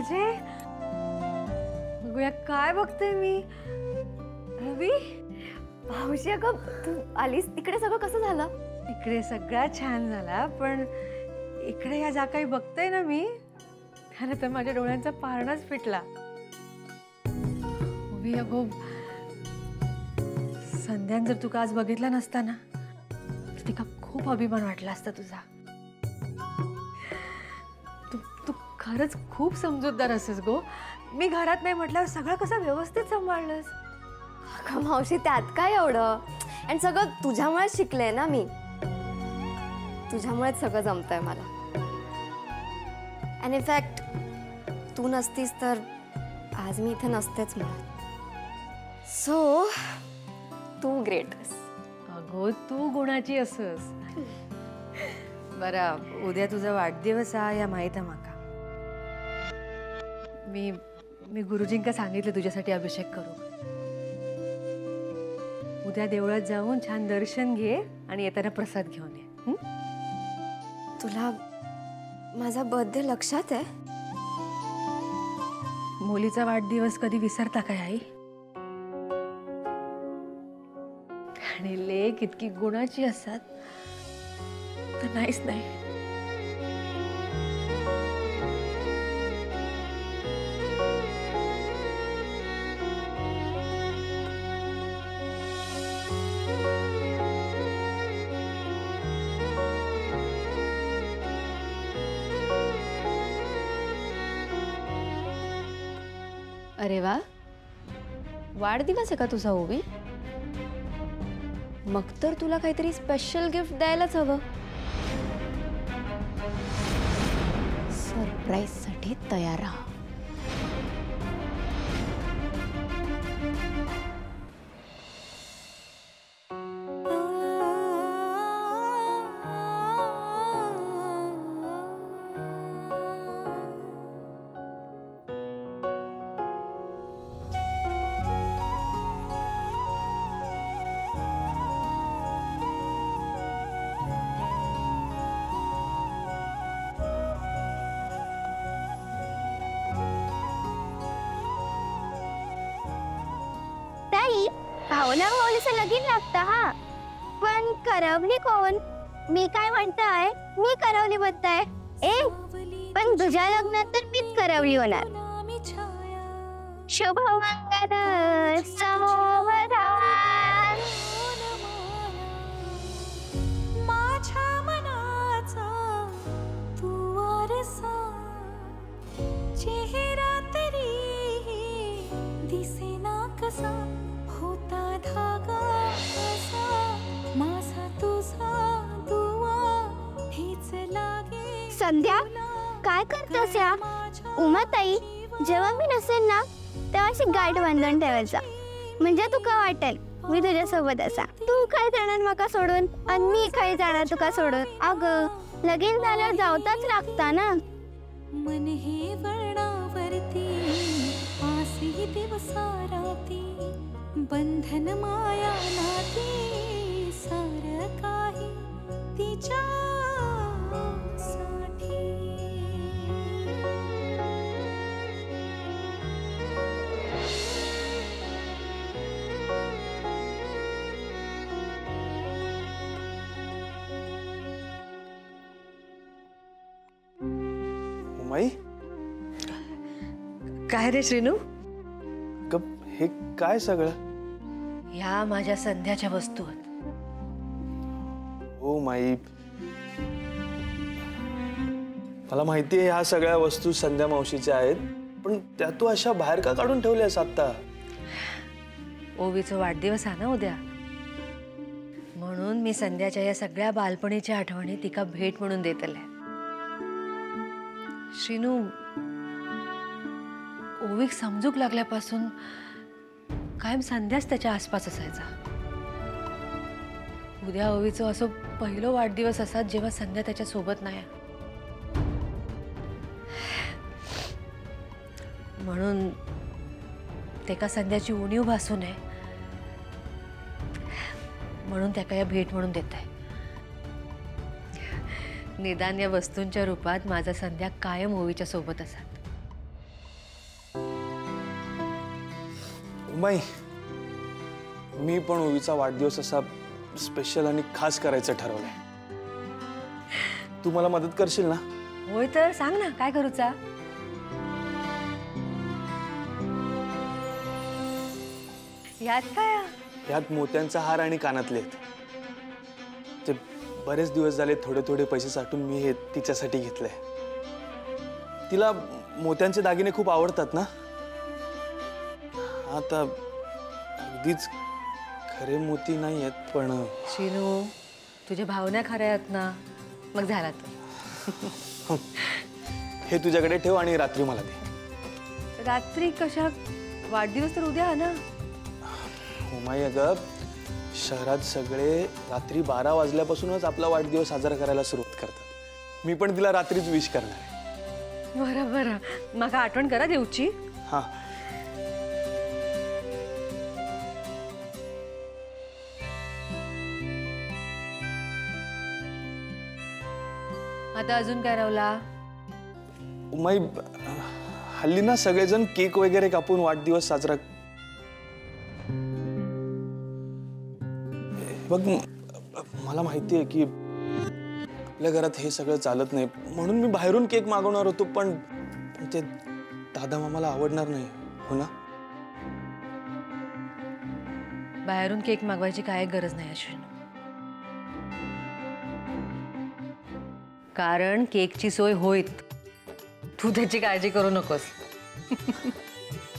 अजय, बघूया काय बघते मी. मूवी. भाऊजी अगं तू आलीस तिकडे, सगळं कसं झालं? इकडे सगळा छान झाला, पण इकडे या ज्या काही बघते ना मी, खरं तर माझ्या डोळ्यांचा पारणाच फिटला. मूवी अगो, संध्यान जर तुका आज बघितला नसता ना, तर तिका खूप अभिमान वाटला असता तुझा. तू खरंच खूप समजूतदार असस गो. मी घरात नाही म्हटल्यावर सगळं कसं व्यवस्थित सांभाळलंस. अगं मावशी, त्यात काय एवढं? आणि सगळं तुझ्यामुळेच शिकले ना मी. तुझ्यामुळेच सगळं जमतंय मला. आणि इनफॅक्ट तू नसतीस तर आज मी इथे नसतेच म्हणत. सो तू ग्रेट आहेस. अगो तू गुणाची असस. बरं, उद्या तुझा वाढदिवस आहे या माहित आहे माका. मी गुरुजींका सांगितलं तुझ्यासाठी अभिषेक करू. उद्या देवळात जाऊन छान दर्शन घे आणि येताना प्रसाद घेऊन ये. तुला माझा बर्थडे लक्षात आहे? मुलीचा वाढदिवस कधी विसरता काय आई? आणि लेक इतकी गुणाची असतात तर नाहीच नाही. अरे वा, वाढदिवस आहे का तुझा ओवी? मग तर तुला काहीतरी स्पेशल गिफ्ट द्यायलाच हवं. सरप्राईज साठी तयार राहा. भावना भाऊलीचं लगीन लागतं हा. पण करवली कोण? मी काय म्हणताय, मी करवली म्हणताय. ए पण तुझ्या लग्नात तर मीच करवली होणार. शुभ मंगल समोवधान. माझ्या मनाचा तू वारसा, चेहरा तरी दिसेना कसा, होता धागा असा माझा तुझा दुआ हेच लागे. संध्या काय करतोस या? उमाताई जेव्हा मी नसेल ना तेव्हा अशी गाठ बांधून ठेवायचा, म्हणजे तुका वाटेल मी तुझ्या सोबत असा. तू काय जाणार माका सोडून आणि मी काय जाणार तुका सोडून. अगं लगीन झाल्यावर जावताच लागता ना. मन हे वर्णावरती आसी दिवसा राती, बंधन माया नाती सार काही तिच्या साठी. उमाई, काय रे श्रीनू? हे काय सगळं? ह्या माझ्या संध्याच्या वस्तू आहेत. हो माई, मला माहिती आहे ह्या सगळ्या वस्तू संध्या मावशीच्या आहेत, पण त्या तू अशा बाहेर का काढून ठेवल्यास आता? ओवीचा वाढदिवस आहे ना उद्या, म्हणून मी संध्याच्या या सगळ्या बालपणीच्या आठवणी तिका भेट म्हणून देतले. श्रीनू, ओवीक समजूक लागल्यापासून कायम संध्याच त्याच्या आसपास असायचा. उद्या ओवीचं असं पहिलं वाढदिवस असा जेव्हा संध्या त्याच्या सोबत नाही. म्हणून तेका संध्याची उणीव भासू नये म्हणून त्याका या भेट म्हणून देत आहे. निदान या वस्तूंच्या रूपात माझा संध्या कायम ओवीच्या सोबत असत. बाई, मी पण ओवीचा वाढदिवस असा स्पेशल आणि खास करायचं ठरवलंय. तू मला मदत करशील ना? होय तर सांग ना काय करूचा. यात काय यात मोत्यांचा हार आणि कानातले आहेत. ते बरेच दिवस झाले थोडे थोडे पैसे साठून मी हे तिच्यासाठी घेतलंय. तिला मोत्यांचे दागिने खूप आवडतात ना. आता अगदीच खरे मोती नाही आहेत पण शिनू, तुझ्या भावना खऱ्या आहेत ना, मग झाला तर. हे तुझ्याकडे ठेव आणि रात्री मला दे. रात्री कशा? वाढदिवस तर उद्या आहे ना. उमाई, अगं शहरात सगळे रात्री 12 वाजल्यापासूनच आपला वाढदिवस साजरा करायला सुरुवात करतात. मी पण तिला रात्रीच विश करणार आहे. बरं बरं, मग आठवण करा देऊची. हा. आता अजून काय रावला? उमाई, हल्ली ना सगळेजण केक वगैरे कापून वाढदिवस साजरा. बघ, मला माहिती आहे की आपल्या घरात हे सगळं चालत नाही, म्हणून मी बाहेरून केक मागवणार होतो, पण ते दादा मामाला आवडणार नाही, हो ना? बाहेरून केक मागवायची काय गरज नाही अश्विन, कारण केकची सोय होईल. तू त्याची काळजी करू नकोस.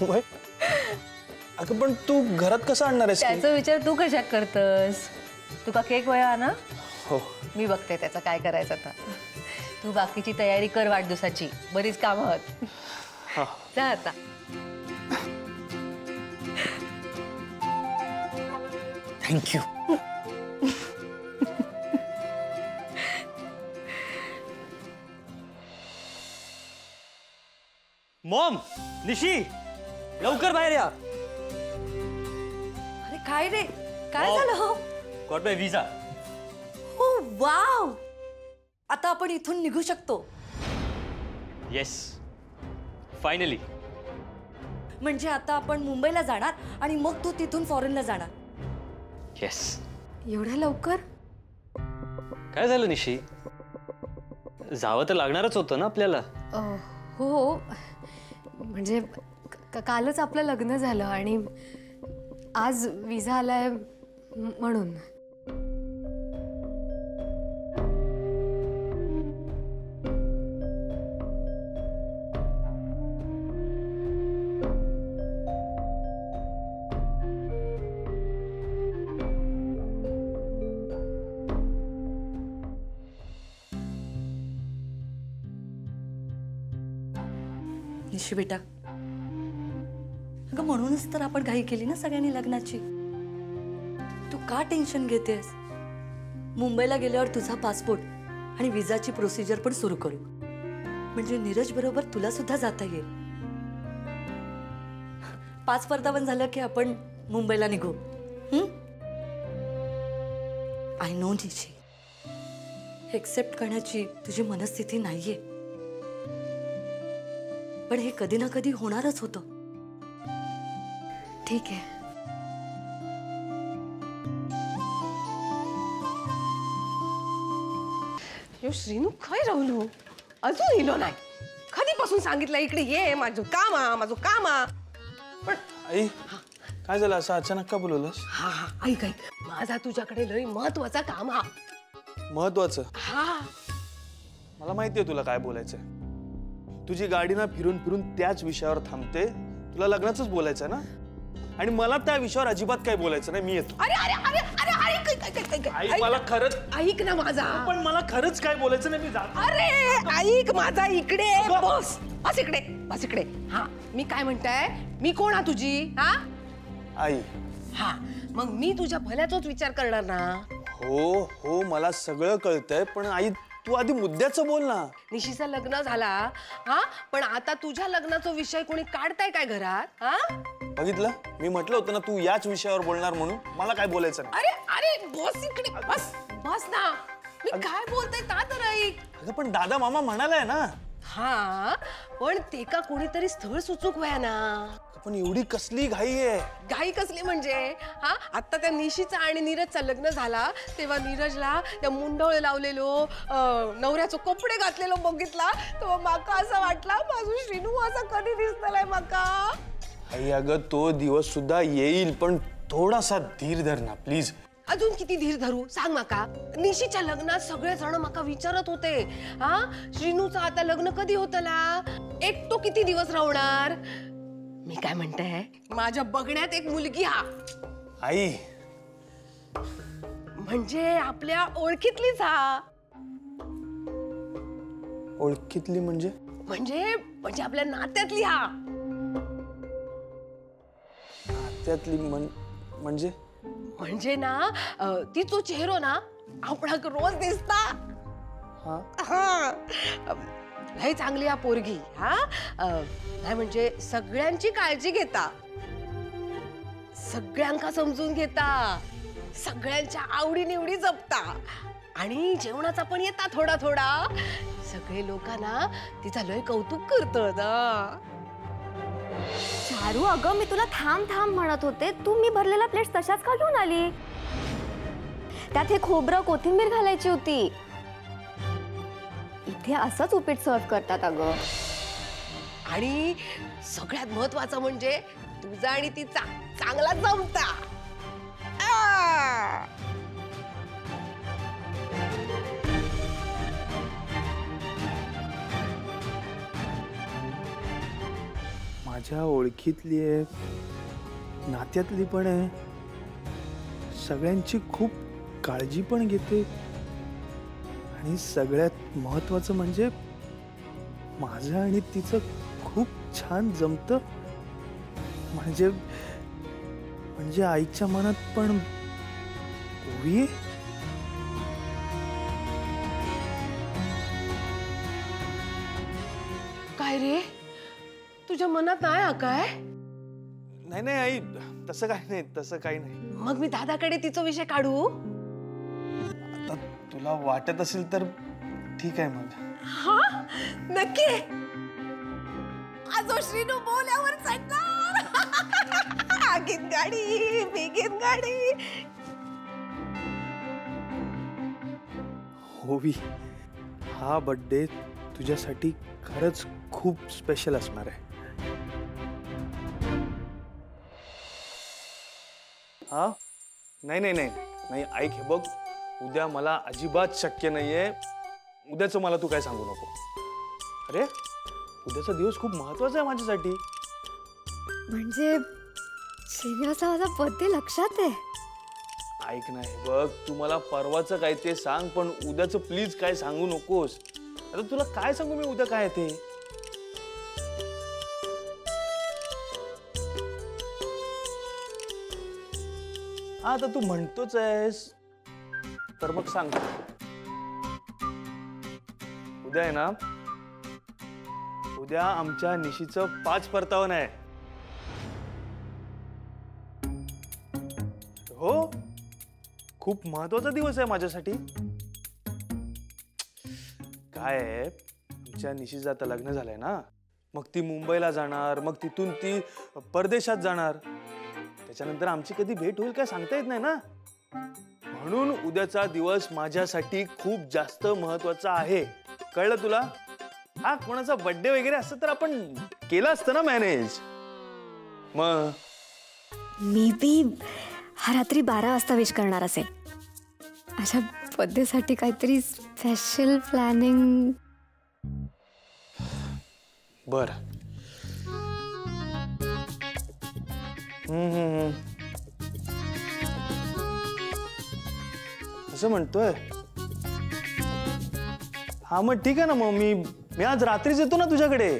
होय? अगं पण तू घरात कसं आणणार आहेस? त्याचा विचार तू कशा करतस? तुका केक वया ना? हो. मी बघते त्याचं काय करायचं आता. तू बाकीची तयारी कर वाढदिवसाची, बरीच कामं आहेत. हा. जा आता. थँक्यू. मॉम, निशी, लवकर बाहेर या. अरे काय रे, काय झालं हो? गॉट माय विजा. ओ वाव, आता आपण इथून निघू शकतो. Yes, finally. म्हणजे आता आपण मुंबईला जाणार आणि मग तू तिथून फॉरेनला जाणार. येस. एवढ्या लवकर? काय झालं निशी? जावं तर लागणारच होतं ना आपल्याला. हो, म्हणजे कालच आपलं लग्न झालं आणि आज विजा आलाय म्हणून. निशी बेटा, अगं म्हणूनच तर आपण घाई केली ना सगळ्यांनी लग्नाची. तू का टेन्शन घेतेस? मुंबईला गेल्यावर तुझा पासपोर्ट आणि विजाची प्रोसिजर पण सुरू करू, म्हणजे नीरज बरोबर तुला सुद्धा जाता येईल. 5 वर्धावन झालं की आपण मुंबईला निघू. आय नो निशी, एक्सेप्ट करण्याची तुझी मनस्थिती नाहीये, पण हे कधी ना कधी होणारच होतं. ठीक आहे. श्रीनू काय राहुलू अजून इलो नाही. कधीपासून सांगितलं इकडे ये, माझं काम. पण आई, काय झालं असं अचानक का बोलवलंस? हा, ऐक, माझा तुझ्याकडे लय महत्वाचा काम हा. महत्वाचं? हा, मला माहितीये तुला काय बोलायचंय. तुझी गाडी ना फिरून फिरून त्याच विषयावर थांबते. तुला लग्नाचंच बोलायचंय ना, आणि मला त्या विषयावर अजिबात काय बोलायचं नाही. मी येतो. अरे अरे अरे अरे ऐक, आई, मला खरंच, ऐक ना माझा. पण मला खरंच काय बोलायचं नाही. मी जातो. अरे ऐक माझा, इकडे बस इकडे. हा, मी काय म्हणताय, मी कोण हा तुझी? हा आई, हा, मग मी तुझ्या भल्याचाच विचार करणार ना. हो, मला सगळं कळतंय, पण आई तू आधी मुद्द्याचं बोल ना. निशीचं लग्न झाला, हा, पण आता तुझ्या लग्नाचा विषय कोणी काढताय काय घरात? हा, बघितलं, मी म्हटलं होतं ना तू याच विषयावर बोलणार म्हणून. मला काय बोलायचं नाही. अरे बस इकडे, बस ना. मी काय बोलते ता तर ऐक. अगं पण दादा मामा म्हणालाय ना. हा, पण ते का कोणीतरी स्थळ सुचूक व्हाय ना. पण एवढी कसली घाई आहे? घाई कसली म्हणजे? हा, आता त्या निशीचा आणि नीरजचा लग्न झाला तेव्हा नीरजला त्या मुंडोळ लावलेलो नवऱ्याचं कपडे घातलेलो बघितला तेव्हा माका असं वाटला माझं श्रीनू असं कधी दिसतलाय माका. आई अगं तो दिवस सुद्धा येईल, पण थोडासा धीर धर ना प्लीज. अजून किती धीर धरू सांग माका. निशीच्या लग्नात सगळे जण माका विचारत होते, हा श्रीनूचं आता लग्न कधी होतला, एकटो किती दिवस राहणार. मी काय म्हणते, माझ्या बघण्यात एक मुलगी हा. आई म्हणजे आपल्या ओळखीतलीच हा. ओळखीतली म्हणजे? म्हणजे म्हणजे आपल्या नात्यातली हा. नात्यातली म्हणजे? म्हणजे ना तिचो चेहरो ना आपणाक रोज दिसता. हा हा, लय चांगली हा पोरगी. हा नाही म्हणजे सगळ्यांची काळजी घेता, सगळ्यांका समजून घेता, सगळ्यांच्या आवडी निवडी जपता आणि जेवणाचा पण येता थोडा थोडा. सगळे लोकांना तिचा लय कौतुक करतात. चारू अगं मी तुला थांब थांब म्हणत होते, तू मी भरलेला प्लेट तशाच का घेऊन आली? त्यात हे खोबरं कोथिंबीर घालायची होती. इथे असंच उपीट सर्व करतात अगं. आणि सगळ्यात महत्वाचं म्हणजे तुझा आणि तिचा चांगला जमता. आ! माझ्या ओळखीतली आहे, नात्यातली पण आहे, सगळ्यांची खूप काळजी पण घेते आणि सगळ्यात महत्वाचं म्हणजे माझं आणि तिचं खूप छान जमतं. म्हणजे आईच्या मनात पण ओवी आहे. काय रे, तुझ्या मनात नाही हा काय? नाही नाही आई, तसं काही नाही. मग मी दादाकडे तिचा विषय काढू? आता तुला वाटत असेल तर ठीक आहे मग. हा नक्की. आजो श्रीनू बोल्यावर चढणार. आगीत गाडी बेगीत गाडी. ओवी, हा बर्थडे तुझ्यासाठी खरंच खूप स्पेशल असणार आहे. हा नाही नाही नाही नाही ऐक, हे बघ, उद्या मला अजिबात शक्य नाहीये. उद्याचं मला तू काय सांगू नको. अरे उद्याचा दिवस खूप महत्वाचा आहे माझ्यासाठी. म्हणजे श्रीनिवासा माझा बर्थडे लक्षात आहे. ऐक ना, हे बघ, तू मला परवाचं काय ते सांग, पण उद्याचं प्लीज काय सांगू नकोस. आता तुला काय सांगू मी उद्या काय ते. हा आता तू म्हणतोच आहेस तर मग सांग. उद्या आहे ना, उद्या आमच्या निशीचं 5 परतावण आहे. हो, खूप महत्वाचा दिवस आहे माझ्यासाठी. काय आहे, आमच्या निशीचं आता लग्न झालंय ना, मग ती मुंबईला जाणार, मग तिथून ती परदेशात जाणार. त्याच्यानंतर आमची कधी भेट होईल काय सांगता येत नाही ना. म्हणून उद्याचा दिवस माझ्यासाठी खूप जास्त महत्वाचा आहे. कळलं तुला? हा कोणाचा बर्थडे वगैरे असतं तर आपण केलं असतं ना मॅनेज. मग मी बी हा रात्री 12 वाजता विश करणार असेल. अशा बर्थडे साठी काहीतरी स्पेशल प्लॅनिंग. बर. असं म्हणतोय. हा मग ठीक आहे ना, मग मी आज रात्रीच येतो ना तुझ्याकडे.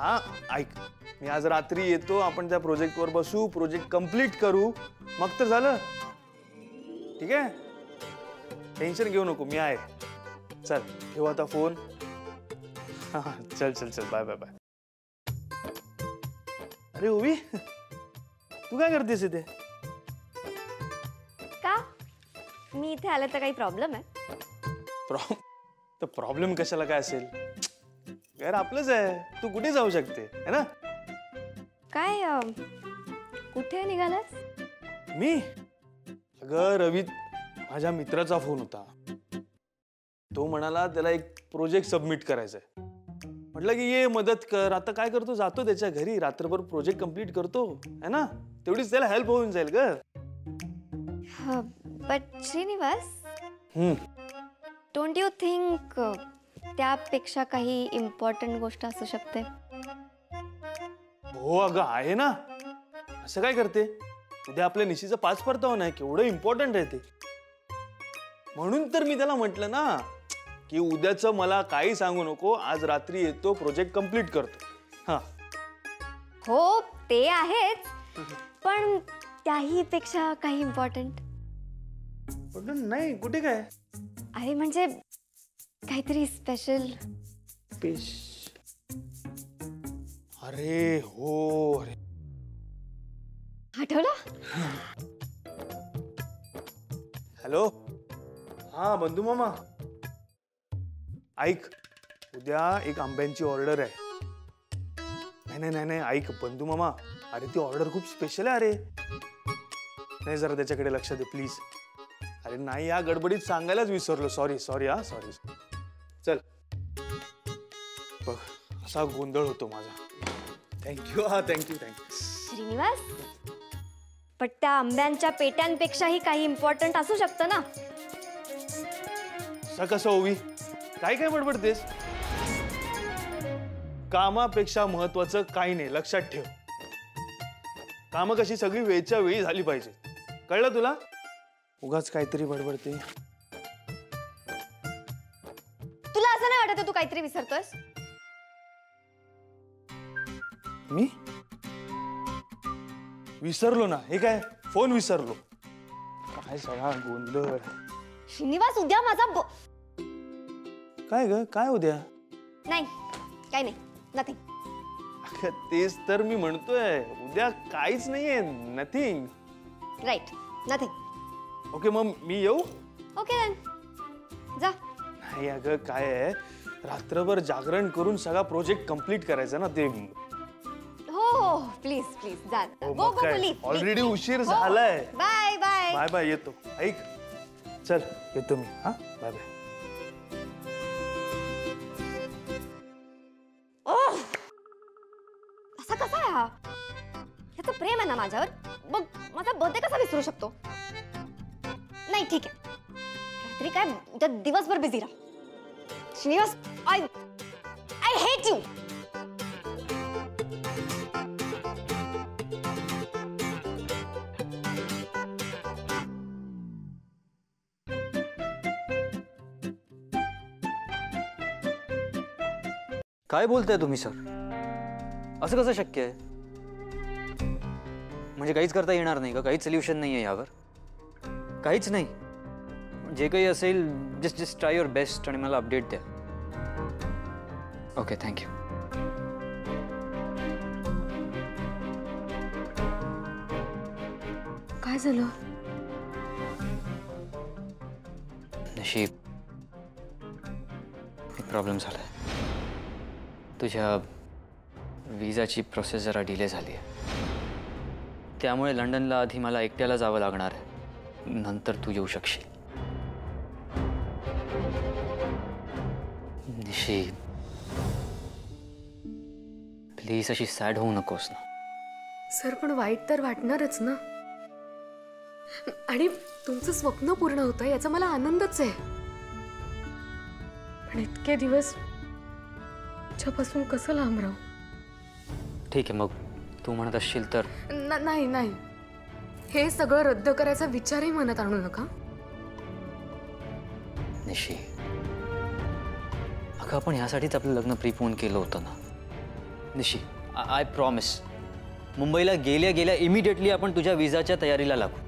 हा ऐक, मी आज रात्री येतो, आपण त्या प्रोजेक्टवर बसू, प्रोजेक्ट कंप्लीट करू, मग तर झालं. ठीक आहे, टेन्शन घेऊ नको, मी आहे. चल ठेवू आता फोन. चल चल चल, बाय बाय बाय. अरे ओवी, तू काय करतेस इथे? का मी इथे आले तर काही प्रॉब्लेम आहे? तर प्रॉब्लेम कशाला काय असेल? घर आपलंच आहे, तू कुठे जाऊ शकते है ना? काय कुठे निघालास? मी अगं रवी, माझ्या मित्राचा फोन होता. तो म्हणाला त्याला एक प्रोजेक्ट सबमिट करायचा आहे. म्हटलं की ये मदत कर. आता काय करतो, जातो त्याच्या घरी, रात्रभर प्रोजेक्ट कंप्लीट करतो है ना. तेवढीच त्याला हेल्प होऊन जाईल ग. But Shrinivas, don't you think त्यापेक्षा काही इम्पॉर्टंट गोष्ट असू शकते? हो अगं आहे ना. असं काय करते, उद्या आपल्या निशीचा 5 परतावा नाही, केवढं इम्पॉर्टंट आहे ते. म्हणून तर मी त्याला म्हटलं ना की उद्याचं मला काही सांगू नको, आज रात्री येतो, प्रोजेक्ट कंप्लीट करतो. हा हो ते आहेच, पण त्याही पेक्षा काही इम्पॉर्टंट नाही. कुठे काय आहे म्हणजे काहीतरी स्पेशल. अरे हो, अरे आठवलं? हॅलो, हा बंधू मामा, ऐक, उद्या एक आंब्यांची ऑर्डर आहे. नाही ऐक बंधू मामा, अरे ती ऑर्डर खूप स्पेशल आहे. अरे नाही, जरा त्याच्याकडे लक्ष दे प्लीज. अरे नाही, या गडबडीत सांगायलाच विसरलो. सॉरी हा, सॉरी. चल बघ, असा गोंधळ होतो माझा. थँक्यू. हा थँक्यू. श्रीनिवास, पण त्या आंब्यांच्या पेट्यांपेक्षाही काही इम्पॉर्टंट असू शकतं ना? असं कसं ओवी, काय बडबडतेस? कामापेक्षा महत्वाचं काही नाही, लक्षात ठेव. कामं कशी सगळी वेळच्या वेळी झाली पाहिजे, कळलं तुला? उगाच काहीतरी बडबडते. तुला असं नाही वाटत तू काहीतरी विसरतोयस? मी विसरलो ना. हे काय, फोन विसरलो? काय सगळा गोंधळ. श्रीनिवास, उद्या माझा काय ग, काय उद्या? नाही, काही नाही, नथिंग. तेच तर मी म्हणतोय, उद्या काहीच नाहीये, नथिंग. Right, nothing. ओके, मग मी येऊ? ओके देन, जा. नाही अगं, काय आहे, रात्रभर जागरण करून सगळा प्रोजेक्ट कंप्लीट करायचा ना. ते हो प्लीज जा. गो ऑलरेडी उशीर झालाय. Bye bye. बाय बाय, येतो. ऐक, चल येतो मी. हा, बाय बाय. असा कसा आहे हा? याचं प्रेम आहे ना माझ्यावर, मग माझा बर्थडे कसा विसरू शकतो? नाही ठीक आहे, रात्री काय उद्या दिवसभर बिझी राहा. Shrinivas, I hate you. काय बोलताय तुम्ही सर? असं कसं शक्य आहे? म्हणजे काहीच करता येणार नाही का? काहीच सोल्युशन नाही आहे यावर? काहीच नाही? जे काही असेल जस्ट ट्राय युअर बेस्ट आणि मला अपडेट द्या. Okay, thank you. काय झालं? नशीब, एक प्रॉब्लेम झालाय. तुझ्या विजाची प्रोसेस जरा डिले झाली आहे, त्यामुळे लंडनला आधी मला एकट्याला जावं लागणार आहे. नंतर तू येऊ शकशील. निशी, प्लीज अशी सॅड होऊ नकोस ना. सर, पण वाईट तर वाटणारच ना. आणि तुमचं स्वप्न पूर्ण होतं याचा मला आनंदच आहे. पण इतके दिवस तुझ्यापासून कसं लांब राहू? ठीक आहे, मग तू म्हणत असशील तर. नाही, हे सगळं रद्द करायचा विचारही मनात आणू नका. निशी, अगं आपण ह्यासाठीच आपलं लग्न प्रीपोन केलं होतं ना. निशी, आय प्रॉमिस, मुंबईला गेल्या इमिडिएटली आपण तुझ्या विजाच्या तयारीला लागू.